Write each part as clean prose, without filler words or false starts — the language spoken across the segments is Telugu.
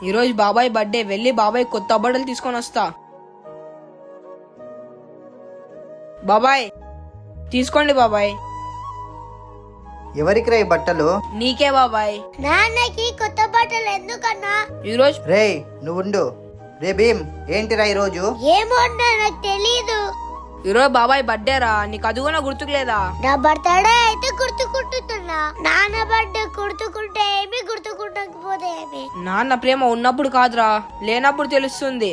ఈరోజు బాబాయ్ బర్త్డే, వెళ్ళి బాబాయ్ కొత్త బట్టలు తీసుకొని వస్తా. బాబాయ్ తీసుకోండి బాబాయ్. ఎవరికి రా ఈ బట్టలు? నీకే బాబాయ్. నాన్నకి కొత్త బట్టలు ఎందుకన్నా? ఈరోజు రేయ్ నువ్వుండు. రే భీమ్, ఏంటిరా ఈరోజు? ఏమో అన్నా, నాకు తెలీదు. ఈరోజు బాబాయ్ బర్త్డే రా, నీకు అది కూడా గుర్తుకు లేదా? నా బర్త్డే అయితే గుర్తుకుంటున్నా, నాన్న బర్త్డే గుర్తుకుంటే ఏమి, గుర్తుకుంటకపోతే ఏమి? నాన్న ప్రేమ ఉన్నప్పుడు కాదురా, లేనప్పుడు తెలుస్తుంది.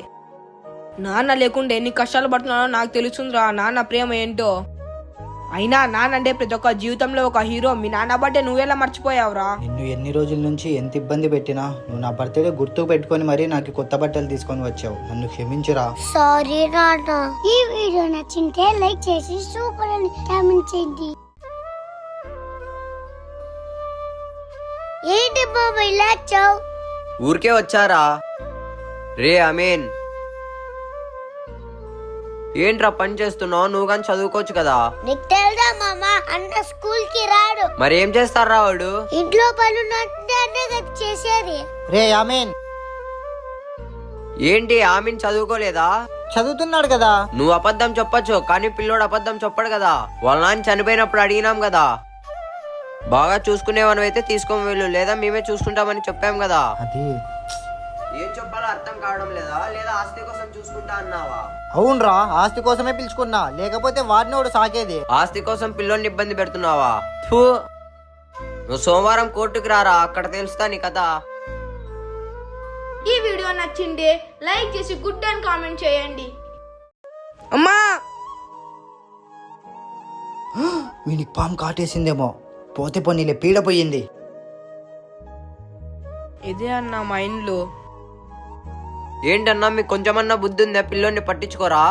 నాన్న లేకుండా ఎన్ని కష్టాలు పడుతున్నానో నాకు తెలుస్తుందిరా నాన్న ప్రేమ ఏంటో. అయినా నాన్న అంటే ప్రతి ఒక్క జీవితంలో ఒక హీరో. మీ నాన్న బర్త్డే నువ్వెలా మర్చిపోయావురా? నిన్ను ఎన్ని రోజుల నుంచి ఎంత ఇబ్బంది పెట్టినా నువ్వు నా బర్త్డే గుర్తు పెట్టుకొని మరీ నాకు కొత్త బట్టలు తీసుకొని వచ్చావు. నన్ను క్షమించురా. సారీ నాన్న. ఈ వీడియో నచ్చింటే లైక్ చేసి సూపర్ అని కామెంట్ చేయండి. ఏంటి బాబా ఇలా వచ్చావు? ఊరికే వచ్చారా? రే అమీన్, ఏంట్రా పని చేస్తున్నావు? నువ్వు కానీ చదువుకోవచ్చు కదా. నీకు తెలుదా మామ, అన్న స్కూల్ కి రాడు. మరి ఏం చేస్తారా వాడు? ఇంట్లో పనులుంటే అన్నే కదా చేసేది. రే ఆమెన్, ఏంటి ఆమెన్ చదువుకోలేదా? చదువుతున్నాడు కదా. నువ్వు అబద్ధం చెప్పొచ్చు, కానీ పిల్లోడు అబద్ధం చెప్పడు కదా. వాళ్ళ నాన్న చనిపోయినప్పుడు అడిగినాం కదా. బాగా చూసుకునేవనైతే తీసుకొని వెళ్ళు, లేదా మేమే చూసుకుంటామని చెప్పాం కదా. అది ఏం చెప్పాలో అర్థం కావడం లేదా? లేదా ఆస్తి కోసం చూసుకుంటా అన్నావా? అవునరా, ఆస్తి కోసమే పిలుచుకున్నా, లేకపోతే వాడినోడు సాకేది. ఆస్తి కోసం పిల్లోని ఇబ్బంది పెడుతున్నావా? ఫు, నువ్వు సోమవారం కోర్టుకు రారా, అక్కడ తెలుస్తా నీ కథ. ఈ వీడియో నచ్చింది లైక్ చేసి గుడ్ అని కామెంట్ చేయండి. అమ్మా, వీనికి పాము కాటేసిందేమో. పోతే పోనీలే, పీడ పోయింది. ఇదే అన్న మా ఇంట్లో. ఏంటన్నా మీకు కొంచెమన్నా బుద్ధి ఉందా? పిల్లోని పట్టించుకోరా?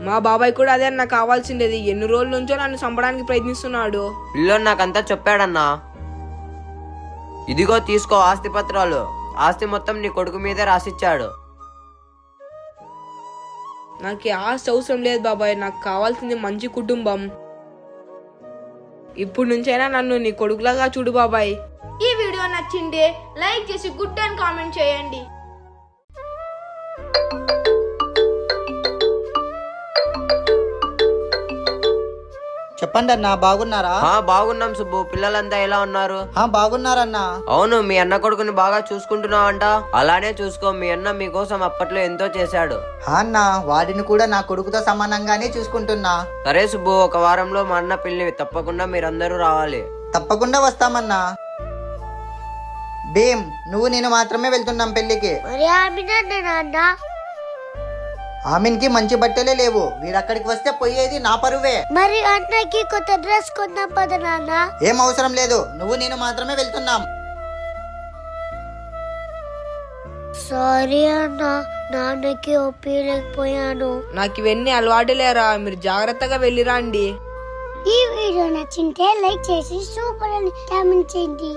మా బాబాయ్ కూడా అదే అన్న కావాల్సిండేది. ఎన్ని రోజుల నుంచో నన్ను చంపడానికి ప్రయత్నిస్తున్నాడు. పిల్లోని నాకంతా చెప్పాడన్నా. ఇదిగో తీసుకో ఆస్తి పత్రాలు. ఆస్తి మొత్తం నీ కొడుకు మీదే రాసిచ్చాడు. నాకు ఈ ఆస్తి అవసరం లేదు బాబాయ్, నాకు కావాల్సింది మంచి కుటుంబం. ఇప్పుడు నుంచైనా నన్ను నీ కొడుకులాగా చూడు బాబాయ్. ఈ వీడియో నచ్చింది లైక్ చేసి గుడ్ అని కామెంట్ చేయండి. చెప్పండి అన్నా, బాగున్నారా? బాగున్నాం సుబ్బు. పిల్లలంతా ఎలా ఉన్నారు? బాగున్నారన్నా. అవును, మీ అన్న కొడుకుని బాగా చూసుకుంటున్నావంట. అలానే చూసుకో, మీ అన్న మీకోసం అప్పట్లో ఎంతో చేశాడు. అన్నా, వాడిని కూడా నా కొడుకుతో సమానంగానే చూసుకుంటున్నా. సరే సుబ్బు, ఒక వారంలో మా అన్న పెళ్లి, తప్పకుండా మీరందరూ రావాలి. తప్పకుండా వస్తామన్నా. భీమ్, నువ్వు నేను మాత్రమే వెళ్తున్నాం పెళ్లికి. మరి ఆమెనన్న నాన్న? ఆమెన్కి మంచి బట్టలే లేవు. వీడక్కడికి వస్తే పోయేది నా పరువే. మరి అన్నకి కొత్త డ్రెస్ కొందాం పద నాన్న. ఏం అవసరం లేదు, నువ్వు నేను మాత్రమే వెళ్తున్నాం. సారీ అన్న, నాన్నకి ఒప్పిలేకపోయాను. నాకు ఇవన్నీ అలవాటు లేరా, మీరు జాగ్రత్తగా వెళ్ళిరండి. ఈ వీడియో నచ్చింటే లైక్ చేసి సూపర్ అని కామెంట్ చేయండి.